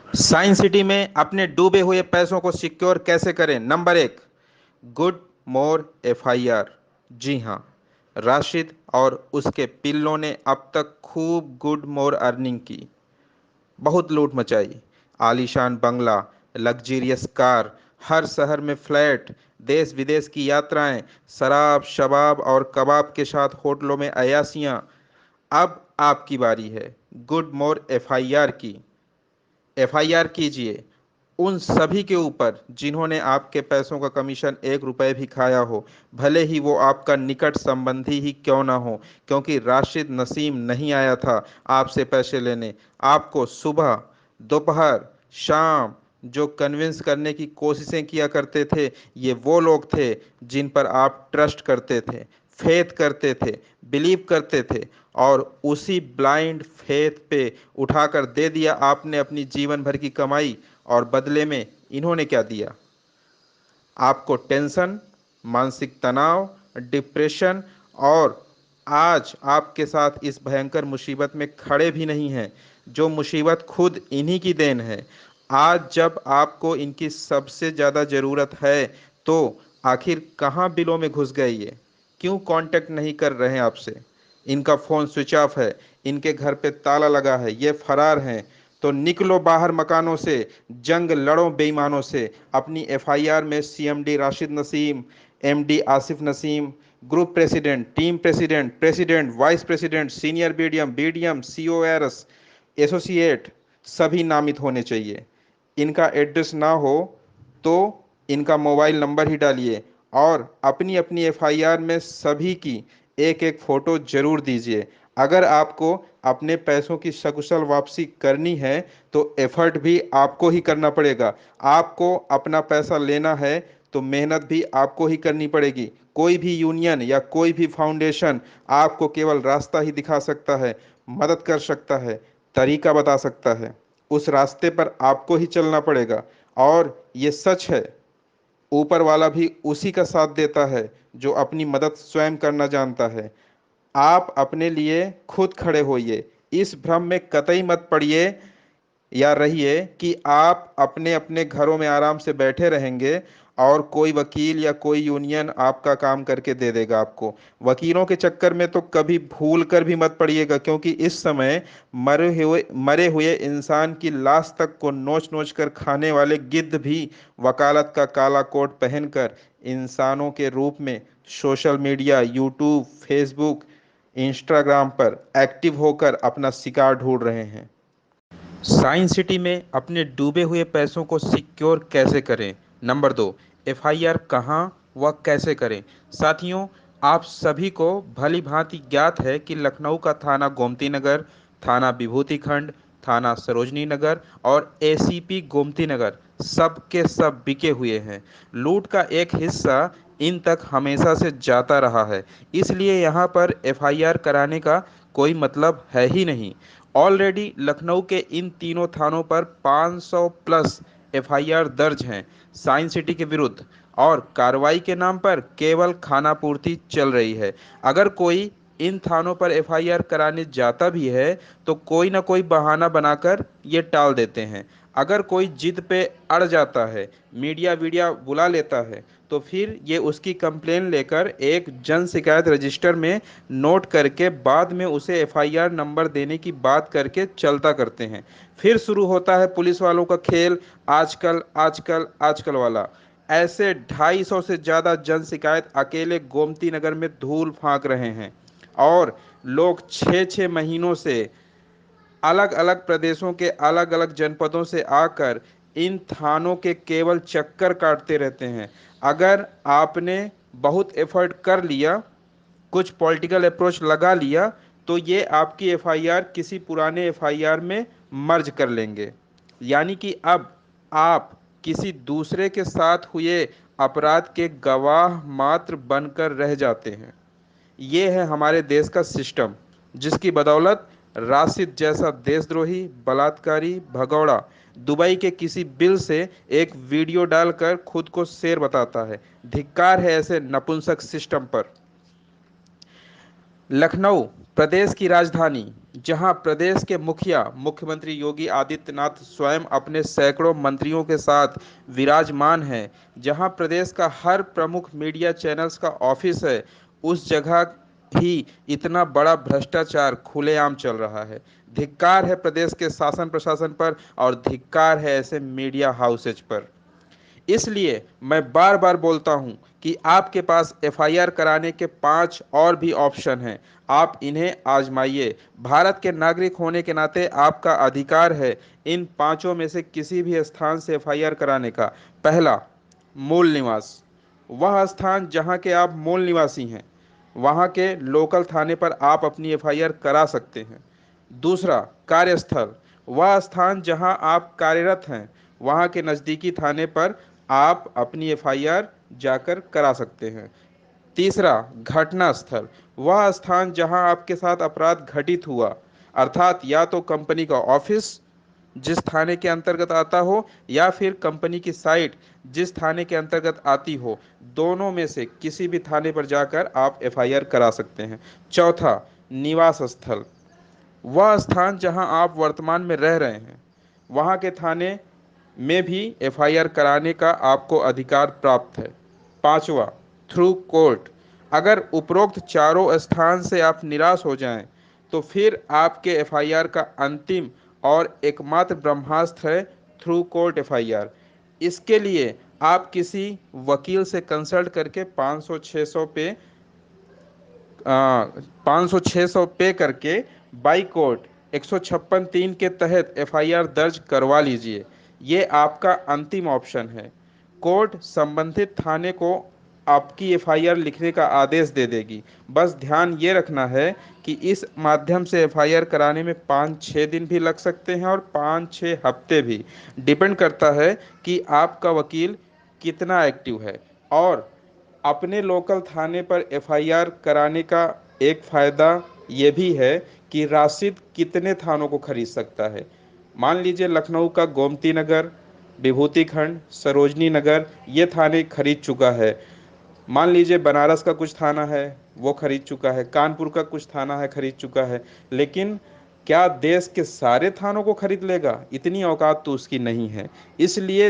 Science city में अपने डूबे हुए पैसों को सिक्योर कैसे करें? नंबर एक, गुड मोर एफआईआर। जी हाँ, राशिद और उसके पिल्लों ने अब तक खूब गुड मोर अर्निंग की, बहुत लूट मचाई। आलीशान बंगला, लग्जीरियस कार, हर शहर में फ्लैट, देश विदेश की यात्राएं, शराब शबाब और कबाब के साथ होटलों में अयासियां। अब आपकी बारी है गुड मोर एफआईआर की। एफआईआर कीजिए उन सभी के ऊपर जिन्होंने आपके पैसों का कमीशन 1 रुपए भी खाया हो, भले ही वो आपका निकट संबंधी ही क्यों ना हो। क्योंकि राशिद नसीम नहीं आया था आपसे पैसे लेने। आपको सुबह, दोपहर, शाम जो कन्विंस करने की कोशिशें किया करते थे, ये वो लोग थे जिन पर आप ट्रस्ट करते थे, फेथ करते थे, बिलीव करते थे। और उसी ब्लाइंड फेथ पे उठाकर दे दिया आपने अपनी जीवन भर की कमाई। और बदले में इन्होंने क्या दिया? आपको टेंशन, मानसिक तनाव, डिप्रेशन। और आज आपके साथ इस भयंकर मुसीबत में खड़े भी नहीं हैं, जो मुसीबत खुद इन्हीं की देन है। आज जब आपको इनकी सबसे ज़्यादा ज़रूरत है, तो आखिर कहाँ बिलों में घुस गए ये? क्यों कांटेक्ट नहीं कर रहे हैं आपसे? इनका फ़ोन स्विच ऑफ है, इनके घर पे ताला लगा है, ये फरार हैं। तो निकलो बाहर मकानों से, जंग लड़ो बेईमानों से। अपनी एफआईआर में CMD Rashid Naseem, MD Asif Naseem, group president, team president, president, vice president, senior BDM, BDM, CORS, associate सभी नामित होने चाहिए। इनका एड्रेस ना हो तो इनका मोबाइल नंबर ही डालिए और अपनी अपनी एफआईआर में सभी की एक एक फोटो जरूर दीजिए। अगर आपको अपने पैसों की सकुशल वापसी करनी है तो एफर्ट भी आपको ही करना पड़ेगा। आपको अपना पैसा लेना है तो मेहनत भी आपको ही करनी पड़ेगी। कोई भी यूनियन या कोई भी फाउंडेशन आपको केवल रास्ता ही दिखा सकता है, मदद कर सकता है, तरीका बता सकता है। उस रास्ते पर आपको ही चलना पड़ेगा। और ये सच है, ऊपर वाला भी उसी का साथ देता है जो अपनी मदद स्वयं करना जानता है। आप अपने लिए खुद खड़े होइए। इस भ्रम में कतई मत पड़िए या रहिए कि आप अपने अपने घरों में आराम से बैठे रहेंगे और कोई वकील या कोई यूनियन आपका काम करके दे देगा आपको। वकीलों के चक्कर में तो कभी भूल कर भी मत पड़िएगा, क्योंकि इस समय मरे हुए इंसान की लाश तक को नोच नोच कर खाने वाले गिद्ध भी वकालत का काला कोट पहनकर इंसानों के रूप में social media, YouTube, Facebook, Instagram पर एक्टिव होकर अपना शिकार ढूंढ रहे हैं। साइंस सिटी में अपने डूबे हुए पैसों को सिक्योर कैसे करें? नंबर दो, एफआईआर कहाँ व कैसे करें? साथियों, आप सभी को भली भांति ज्ञात है कि लखनऊ का थाना गोमती नगर, थाना विभूति खंड, थाना सरोजनी नगर और एसीपी गोमती नगर सब के सब बिके हुए हैं। लूट का एक हिस्सा इन तक हमेशा से जाता रहा है, इसलिए यहाँ पर एफआईआर कराने का कोई मतलब है ही नहीं। ऑलरेडी लखनऊ के इन तीनों थानों पर 500 प्लस एफआईआर दर्ज हैं साइंस सिटी के विरुद्ध। और कार्रवाई के नाम पर केवल खानापूर्ति चल रही है। अगर कोई इन थानों पर एफआईआर कराने जाता भी है तो कोई ना कोई बहाना बनाकर ये टाल देते हैं। अगर कोई जिद पे अड़ जाता है, मीडिया वीडिया बुला लेता है, तो फिर ये उसकी कंप्लेन लेकर एक जन शिकायत रजिस्टर में नोट करके बाद में उसे एफआईआर नंबर देने की बात करके चलता करते हैं। फिर शुरू होता है पुलिस वालों का खेल, आजकल आजकल आजकल वाला। ऐसे 250 से ज़्यादा जन शिकायत अकेले गोमती नगर में धूल फांक रहे हैं। और लोग 6 6 महीनों से अलग अलग प्रदेशों के अलग अलग जनपदों से आकर इन थानों के केवल चक्कर काटते रहते हैं। अगर आपने बहुत एफर्ट कर लिया, कुछ पॉलिटिकल अप्रोच लगा लिया, तो ये आपकी एफआईआर किसी पुराने एफआईआर में मर्ज कर लेंगे। यानी कि अब आप किसी दूसरे के साथ हुए अपराध के गवाह मात्र बनकर रह जाते हैं। ये है हमारे देश का सिस्टम, जिसकी बदौलत राशिद जैसा देशद्रोही, बलात्कारी, भगौड़ा दुबई के किसी बिल से एक वीडियो डालकर खुद को शेर बताता है। धिक्कार है ऐसे नपुंसक सिस्टम पर। लखनऊ प्रदेश की राजधानी, जहां प्रदेश के मुखिया मुख्यमंत्री योगी आदित्यनाथ स्वयं अपने सैकड़ों मंत्रियों के साथ विराजमान हैं, जहां प्रदेश का हर प्रमुख मीडिया चैनल्स का ऑफिस है, उस जगह ही इतना बड़ा भ्रष्टाचार खुलेआम चल रहा है। धिक्कार है प्रदेश के शासन प्रशासन पर और धिक्कार है ऐसे मीडिया हाउसेज पर। इसलिए मैं बार बार बोलता हूं कि आपके पास एफआईआर कराने के 5 और भी ऑप्शन हैं। आप इन्हें आजमाइए। भारत के नागरिक होने के नाते आपका अधिकार है इन पांचों में से किसी भी स्थान से एफआईआर कराने का। पहला, मूल निवास। वह स्थान जहां के आप मूल निवासी हैं, वहां के लोकल थाने पर आप अपनी एफआईआर करा सकते हैं। दूसरा, कार्यस्थल। वह स्थान जहां आप कार्यरत हैं, वहां के नज़दीकी थाने पर आप अपनी एफआईआर जाकर करा सकते हैं। तीसरा, घटना स्थल। वह स्थान जहां आपके साथ अपराध घटित हुआ, अर्थात या तो कंपनी का ऑफिस जिस थाने के अंतर्गत आता हो, या फिर कंपनी की साइट जिस थाने के अंतर्गत आती हो, दोनों में से किसी भी थाने पर जाकर आप एफआईआर करा सकते हैं। चौथा, निवास स्थल। वह स्थान जहां आप वर्तमान में रह रहे हैं, वहां के थाने में भी एफआईआर कराने का आपको अधिकार प्राप्त है। पांचवा, थ्रू कोर्ट। अगर उपरोक्त चारों स्थान से आप निराश हो जाएं, तो फिर आपके एफआईआर का अंतिम और एकमात्र ब्रह्मास्त्र है थ्रू कोर्ट एफआईआर। इसके लिए आप किसी वकील से कंसल्ट करके 500-600 पे 500-600 पे करके बाई कोर्ट 156(3) के तहत एफआईआर दर्ज करवा लीजिए। ये आपका अंतिम ऑप्शन है। कोर्ट संबंधित थाने को आपकी एफआईआर लिखने का आदेश दे देगी। बस ध्यान ये रखना है कि इस माध्यम से एफआईआर कराने में 5-6 दिन भी लग सकते हैं और 5-6 हफ्ते भी। डिपेंड करता है कि आपका वकील कितना एक्टिव है। और अपने लोकल थाने पर एफआईआर कराने का एक फ़ायदा ये भी है कि राशिद कितने थानों को खरीद सकता है। मान लीजिए लखनऊ का गोमती नगर, विभूति खंड, सरोजनी नगर ये थाने खरीद चुका है। मान लीजिए बनारस का कुछ थाना है, वो खरीद चुका है। कानपुर का कुछ थाना है, खरीद चुका है। लेकिन क्या देश के सारे थानों को खरीद लेगा? इतनी औकात तो उसकी नहीं है। इसलिए